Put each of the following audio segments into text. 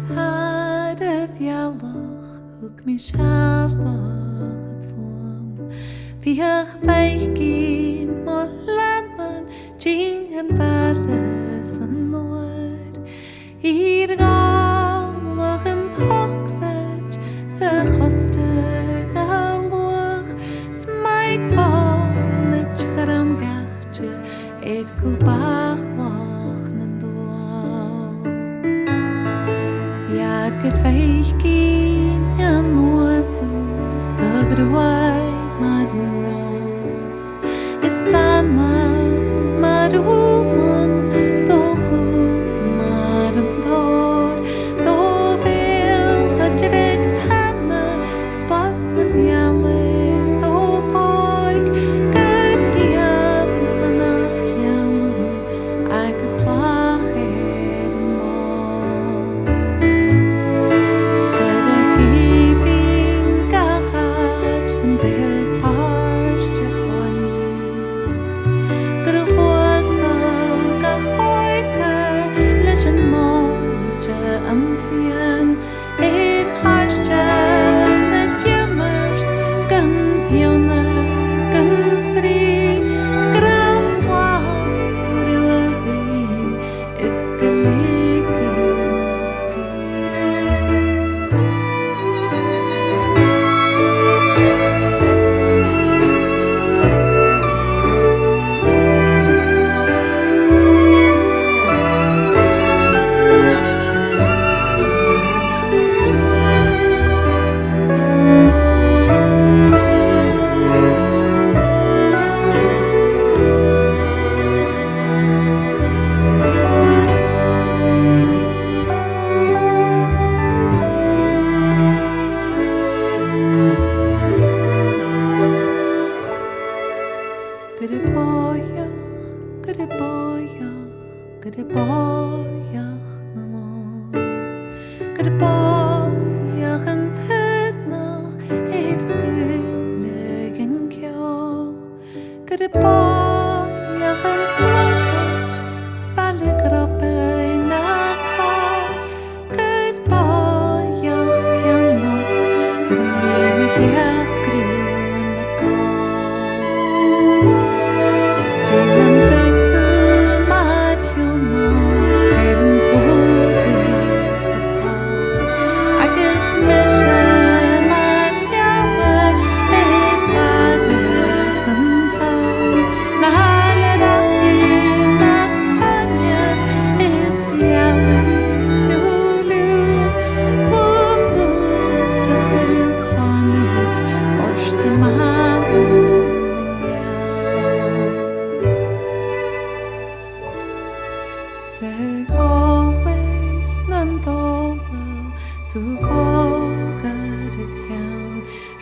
had a Violach, hook me shalach het vorm. Vier weikien maar landen, jingen belles en noord. Hier galach en hoxet, ze goste galoch. Smijk bonnetje garam gachtje, eet kubach lach nen doel. Bjarke weikien ja nozus, de gruai maar roos. Is dan maar hoeven, stochen maar een door. Do veel het direct henne, spas nem jaller, do voik. Kerkiem en ach jaller, eigen slag er en mooi. Gada heving gachach, zijn big parsje chwani. Gada huasa gachoike, leis een mootje amphien. Harsje na gimmers, gan Fiona, gan stri. Gran ruin is gelegen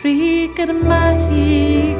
Ríkar mahi